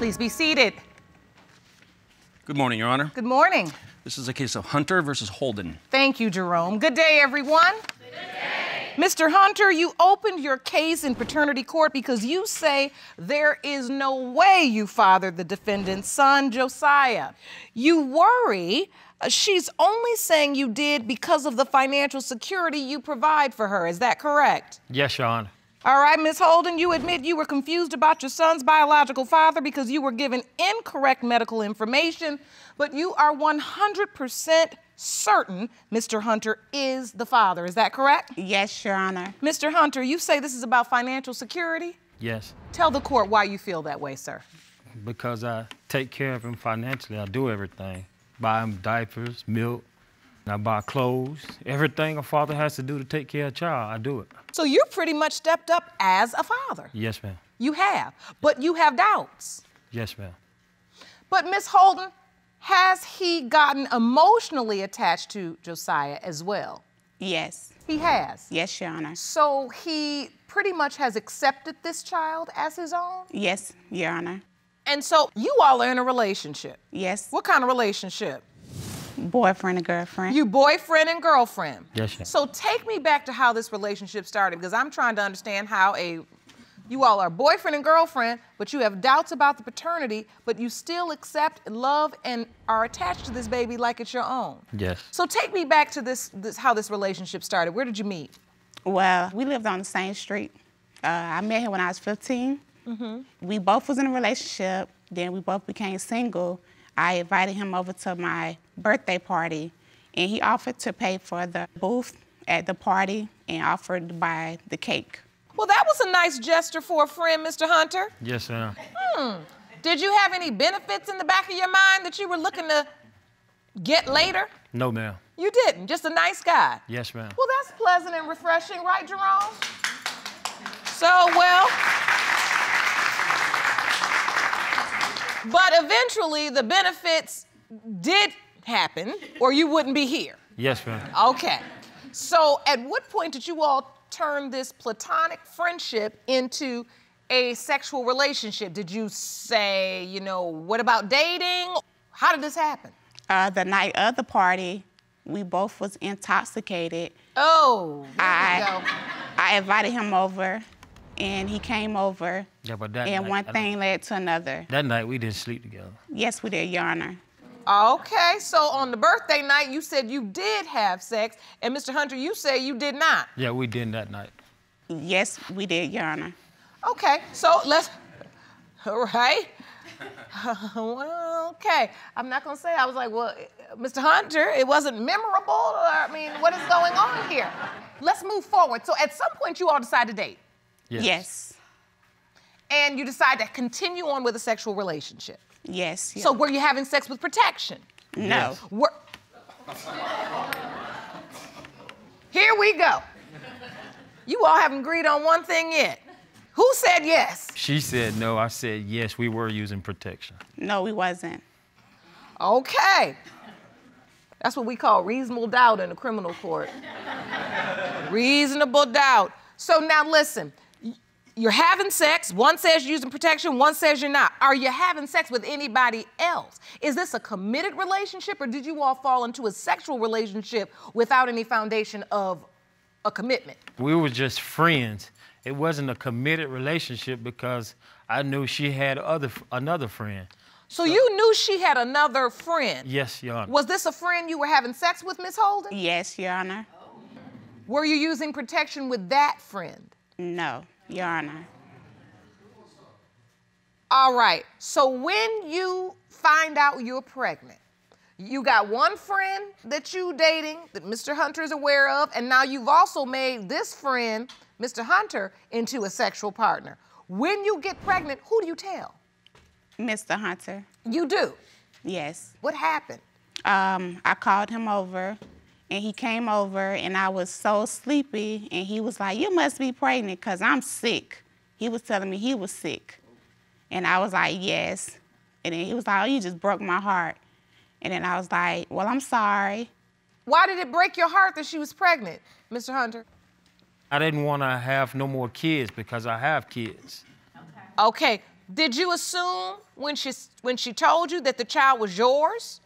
Please be seated. Good morning, Your Honor. Good morning. This is a case of Hunter versus Holden. Thank you, Jerome. Good day, everyone. Good day. Mr. Hunter, you opened your case in paternity court because you say there is no way you fathered the defendant's son, Josiah. You worry she's only saying you did because of the financial security you provide for her. Is that correct? Yes, Your Honor. All right, Ms. Holden, you admit you were confused about your son's biological father because you were given incorrect medical information, but you are 100% certain Mr. Hunter is the father. Is that correct? Yes, Your Honor. Mr. Hunter, you say this is about financial security? Yes. Tell the court why you feel that way, sir. Because I take care of him financially. I do everything. Buy him diapers, milk, I buy clothes. Everything a father has to do to take care of a child, I do it. So you're pretty much stepped up as a father. Yes, ma'am. You have, but you have doubts. Yes, ma'am. But Ms. Holden, has he gotten emotionally attached to Josiah as well? Yes. He has? Yes, Your Honor. So he pretty much has accepted this child as his own? Yes, Your Honor. And so you all are in a relationship? Yes. What kind of relationship? Boyfriend and girlfriend. You boyfriend and girlfriend? Yes, ma'am. So take me back to how this relationship started, because I'm trying to understand how you all are boyfriend and girlfriend, but you have doubts about the paternity, but you still accept, love, and are attached to this baby like it's your own. Yes. So take me back to how this relationship started. Where did you meet? Well, we lived on the same street. I met him when I was 15. We both was in a relationship, then we both became single. I invited him over to my birthday party, and he offered to pay for the booth at the party and offered to buy the cake. Well, that was a nice gesture for a friend, Mr. Hunter. Yes, ma'am. Did you have any benefits in the back of your mind that you were looking to get later? No, ma'am. You didn't, just a nice guy. Yes, ma'am. Well, that's pleasant and refreshing, right, Jerome? So, well, but eventually the benefits did happen, or you wouldn't be here. Yes, ma'am. Okay. So at what point did you all turn this platonic friendship into a sexual relationship? Did you say, you know, what about dating? How did this happen? The night of the party, we both was intoxicated. Oh, I invited him over, and he came over, Yeah, but that and night, one thing led to another. That night, we didn't sleep together. Yes, we did, Your Honor. Okay, so on the birthday night, you said you did have sex, and Mr. Hunter, you say you did not. Yeah, we didn't that night. Yes, we did, Your Honor. Okay, so let's, all right. Well, okay, I'm not gonna say, I was like, well, Mr. Hunter, it wasn't memorable, or, I mean, what is going on here? Let's move forward. So at some point, you all decide to date. Yes. And you decide to continue on with a sexual relationship. Yes. So were you having sex with protection? No. Yes. Here we go. You all haven't agreed on one thing yet. Who said yes? She said no, I said yes, we were using protection. No, we wasn't. Okay. That's what we call reasonable doubt in the criminal court. Reasonable doubt. So now listen, you're having sex, one says you're using protection, one says you're not. Are you having sex with anybody else? Is this a committed relationship, or did you all fall into a sexual relationship without any foundation of a commitment? We were just friends. It wasn't a committed relationship because I knew she had another friend. So you knew she had another friend? Yes, Your Honor. Was this a friend you were having sex with, Ms. Holden? Yes, Your Honor. Were you using protection with that friend? No, Your Honor. All right, so when you find out you're pregnant, you got one friend that you dating that Mr. Hunter is aware of, and now you've also made this friend, Mr. Hunter, into a sexual partner. When you get pregnant, who do you tell? Mr. Hunter. You do? Yes. What happened? I called him over, and he came over, and I was so sleepy, and he was like, you must be pregnant because I'm sick. He was telling me he was sick. And I was like, yes. And then he was like, oh, you just broke my heart. And then I was like, well, I'm sorry. Why did it break your heart that she was pregnant, Mr. Hunter? I didn't want to have no more kids because I have kids. Okay, Did you assume when she told you that the child was yours?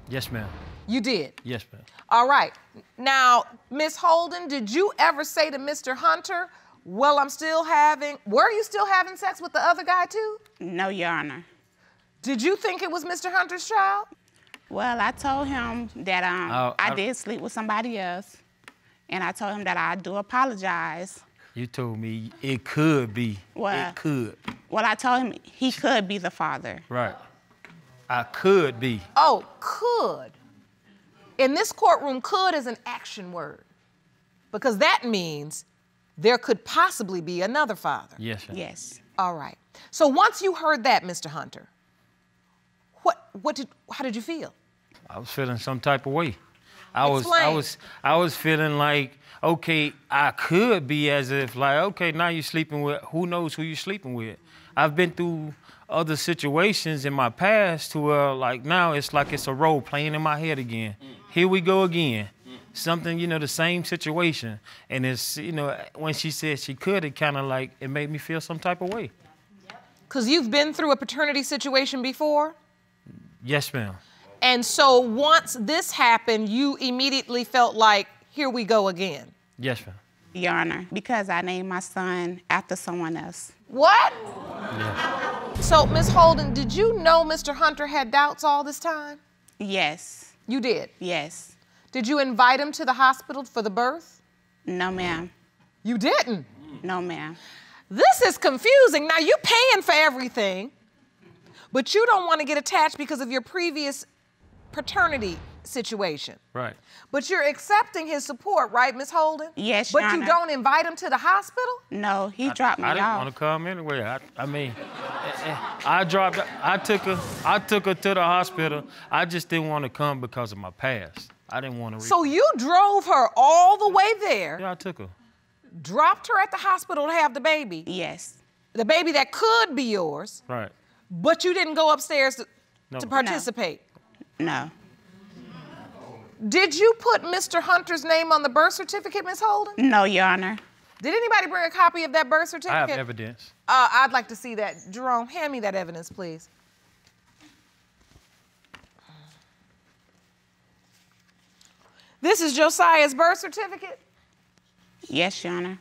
Yes, ma'am. You did? Yes, ma'am. All right. Now, Miss Holden, did you ever say to Mr. Hunter, well, were you still having sex with the other guy too? No, Your Honor. Did you think it was Mr. Hunter's child? Well, I told him that I did sleep with somebody else, and I told him that I do apologize. You told me it could be. Well, it could. Well, I told him he could be the father. Right. I could be. Oh, could. In this courtroom, could is an action word because that means there could possibly be another father. Yes, ma'am. Yes. All right. So once you heard that, Mr. Hunter, how did you feel? I was feeling some type of way. I was feeling like, okay, I could be as if like, okay, now you're sleeping with, who knows who you're sleeping with. I've been through other situations in my past to where like now it's like it's a role playing in my head again. Here we go again. Something, the same situation. And it's, when she said she could, it kind of like, it made me feel some type of way. Because you've been through a paternity situation before? Yes, ma'am. And so once this happened, you immediately felt like, here we go again. Yes, ma'am. Your Honor, because I named my son after someone else. What? Yeah. So, Ms. Holden, did you know Mr. Hunter had doubts all this time? Yes. You did? Yes. Did you invite him to the hospital for the birth? No, ma'am. You didn't? No, ma'am. This is confusing. Now, you're paying for everything, but you don't want to get attached because of your previous paternity situation. Right. But you're accepting his support, right, Ms. Holden? Yes, Your But you Honor. don't invite him to the hospital? No, he dropped me off. I didn't want to come anyway. I took her to the hospital. I just didn't want to come because of my past. I didn't want to. So you drove her all the way there. Yeah, I took her. Dropped her at the hospital to have the baby. Yes. The baby that could be yours. Right. But you didn't go upstairs to participate. No. Did you put Mr. Hunter's name on the birth certificate, Ms. Holden? No, Your Honor. Did anybody bring a copy of that birth certificate? I have evidence. I'd like to see that. Jerome, hand me that evidence, please. This is Josiah's birth certificate? Yes, Your Honor.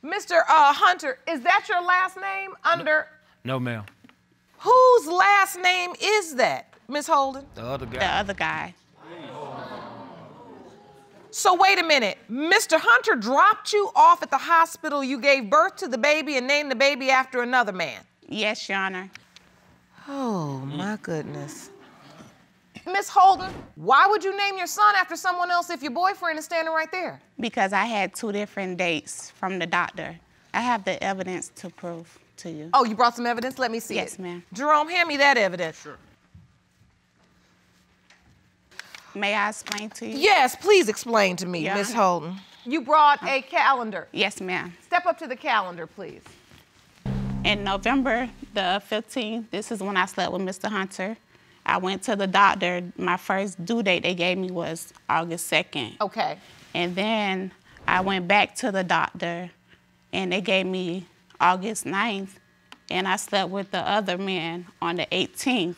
Mr. Hunter, is that your last name under? No, ma'am. Whose last name is that, Ms. Holden? The other guy. The other guy. So wait a minute. Mr. Hunter dropped you off at the hospital. You gave birth to the baby and named the baby after another man. Yes, Your Honor. Oh, my goodness. Miss Holden, why would you name your son after someone else if your boyfriend is standing right there? Because I had 2 different dates from the doctor. I have the evidence to prove to you. Oh, you brought some evidence? Let me see it. Yes, ma'am. Jerome, hand me that evidence. Sure. May I explain to you? Yes, please explain to me, Your Miss Honor. Holden. You brought a calendar. Yes, ma'am. Step up to the calendar, please. In November the 15th, this is when I slept with Mr. Hunter. I went to the doctor. My first due date they gave me was August 2nd. Okay. And then I went back to the doctor, and they gave me August 9th, and I slept with the other man on the 18th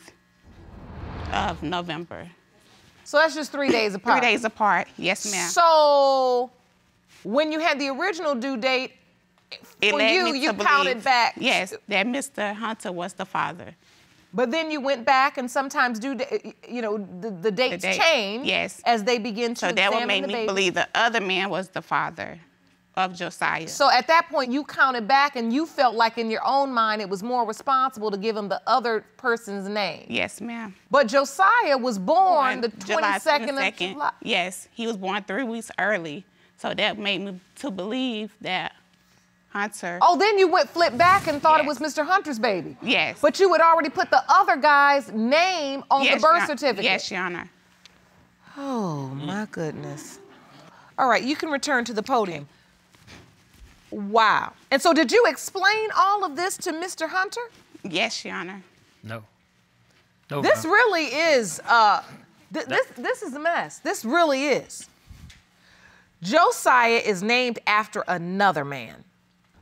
of November. So that's just 3 days apart. 3 days apart, yes, ma'am. So when you had the original due date, It for led you, me you to counted believe, back. yes, that Mr. Hunter was the father. But then you went back and sometimes the dates date, change yes. as they begin to So that would examine make the me baby. believe the other man was the father of Josiah. So at that point, you counted back and you felt like in your own mind it was more responsible to give him the other person's name. Yes, ma'am. But Josiah was born the July 22nd of July. Yes, he was born 3 weeks early. So that made me to believe that Hunter. Oh, then you flipped back and thought it was Yes. Mr. Hunter's baby. Yes. But you had already put the other guy's name on Yes, the birth Your- certificate. Yes, Your Honor. Oh, my goodness. All right, you can return to the podium. Wow. And so did you explain all of this to Mr. Hunter? Yes, Your Honor. No. No, This ma'am. really is, this is a mess. This really is. Josiah is named after another man.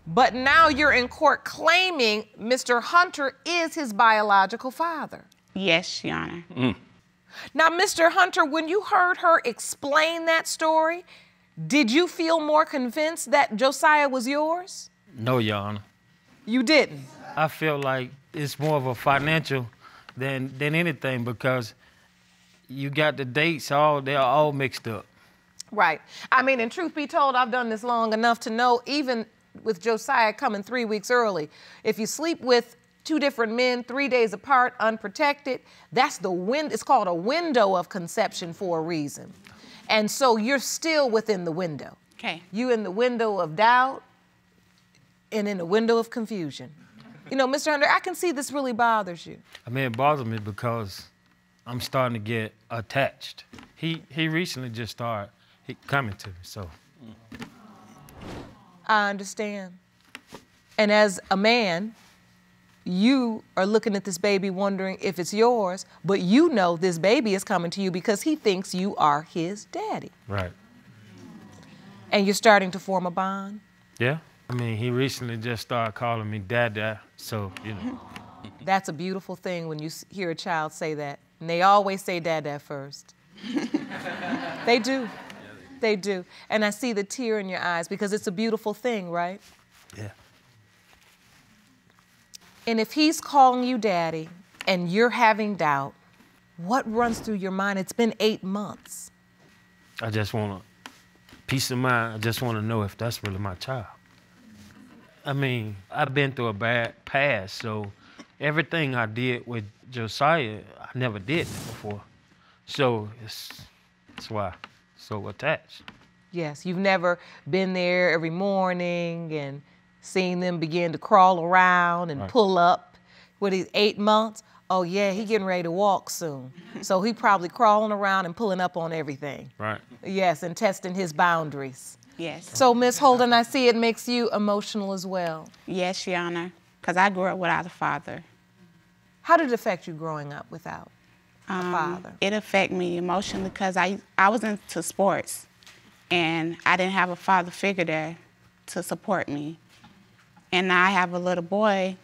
But now you're in court claiming Mr. Hunter is his biological father. Yes, Your Honor. Now, Mr. Hunter, when you heard her explain that story, did you feel more convinced that Josiah was yours? No, Your Honor. You didn't? I feel like it's more of a financial than anything, because you got the dates they're all mixed up. Right. I mean, and truth be told, I've done this long enough to know, even with Josiah coming 3 weeks early, if you sleep with 2 different men 3 days apart, unprotected, that's it's called a window of conception for a reason. And so you're still within the window. Okay. You in the window of doubt and in the window of confusion. You know, Mr. Hunter, I can see this really bothers you. I mean, it bothers me because I'm starting to get attached. He recently just started coming to me, so. I understand. And as a man, you are looking at this baby wondering if it's yours, but you know this baby is coming to you because he thinks you are his daddy. Right. And you're starting to form a bond? Yeah. I mean, he recently just started calling me Dada, so, you know. That's a beautiful thing when you hear a child say that. And they always say Dada first. They do. They do. And I see the tear in your eyes because it's a beautiful thing, right? Yeah. And if he's calling you daddy and you're having doubt, what runs through your mind? It's been 8 months. I just want a peace of mind. I just want to know if that's really my child. I mean, I've been through a bad past, so everything I did with Josiah, I never did before. So that's why I'm so attached. Yes, you've never been there every morning and seen them begin to crawl around and pull up. What is 8 months? Oh yeah, he getting ready to walk soon. So he probably crawling around and pulling up on everything. Right. Yes, and testing his boundaries. Yes. So Miss Holden, I see it makes you emotional as well. Yes, Your Honor, because I grew up without a father. How did it affect you growing up without a father? It affected me emotionally because I was into sports, and I didn't have a father figure there to support me. And now I have a little boy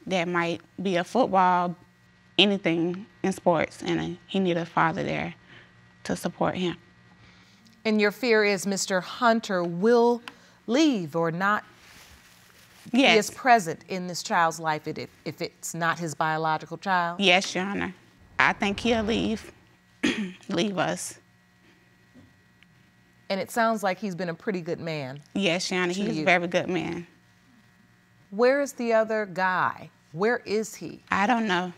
that might be a football, anything in sports, and he needs a father there to support him. And your fear is Mr. Hunter will leave or not be as present in this child's life if it's not his biological child? Yes, Your Honor. I think he'll leave us. And it sounds like he's been a pretty good man. Yes, Your Honor, he's a very good man. Where is the other guy? Where is he? I don't know.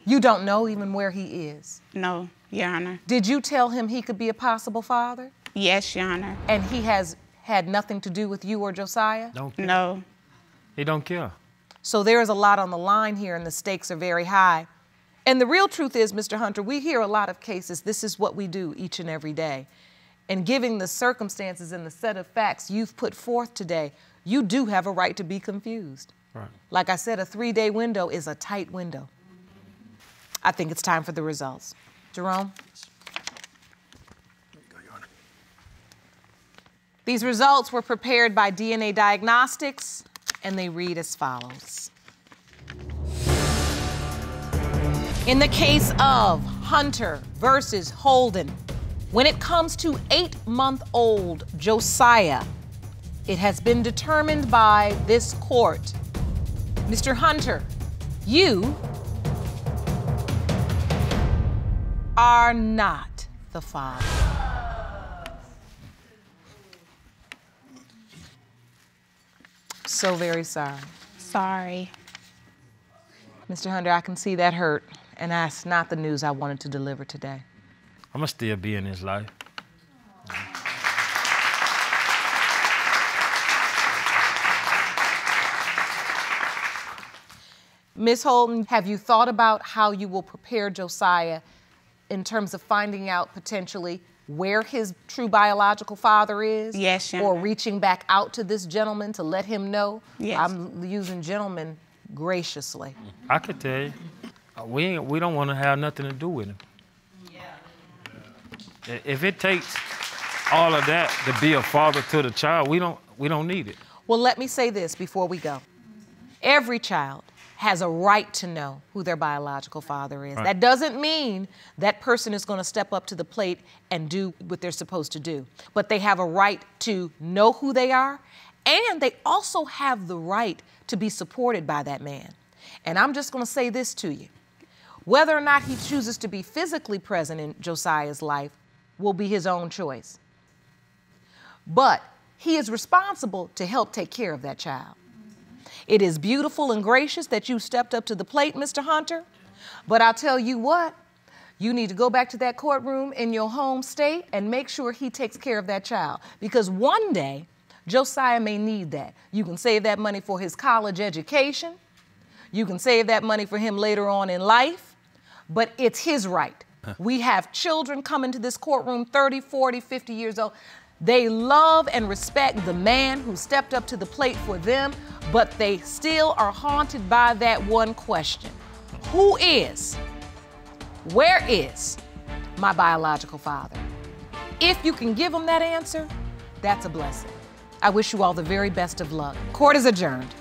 You don't know even where he is? No, Your Honor. Did you tell him he could be a possible father? Yes, Your Honor. And he has had nothing to do with you or Josiah? No. He don't care. So there is a lot on the line here and the stakes are very high. And the real truth is, Mr. Hunter, we hear a lot of cases. This is what we do each and every day. And given the circumstances and the set of facts you've put forth today, you do have a right to be confused. Right. Like I said, a 3-day window is a tight window. I think it's time for the results. Jerome? There you go, Your Honor. These results were prepared by DNA Diagnostics, and they read as follows. In the case of Hunter versus Holden, when it comes to 8-month-old Josiah, it has been determined by this court. Mr. Hunter, you are not the father. So very sorry. Sorry. Mr. Hunter, I can see that hurt, and that's not the news I wanted to deliver today. I'm gonna still be in his life. Ms. Holden, have you thought about how you will prepare Josiah in terms of finding out potentially where his true biological father is? Yes, Your Or Honor. reaching back out to this gentleman to let him know? Yes. I'm using gentleman graciously. I could tell you, we don't want to have nothing to do with him. If it takes all of that to be a father to the child, we don't need it. Well, let me say this before we go. Every child has a right to know who their biological father is. Right. That doesn't mean that person is going to step up to the plate and do what they're supposed to do. But they have a right to know who they are, and they also have the right to be supported by that man. And I'm just going to say this to you. Whether or not he chooses to be physically present in Josiah's life will be his own choice. But he is responsible to help take care of that child. It is beautiful and gracious that you stepped up to the plate, Mr. Hunter, but I'll tell you what, you need to go back to that courtroom in your home state and make sure he takes care of that child, because one day Josiah may need that. You can save that money for his college education. You can save that money for him later on in life, but it's his right. We have children come into this courtroom 30, 40, 50 years old. They love and respect the man who stepped up to the plate for them, but they still are haunted by that one question. Who is, where is my biological father? If you can give them that answer, that's a blessing. I wish you all the very best of luck. Court is adjourned.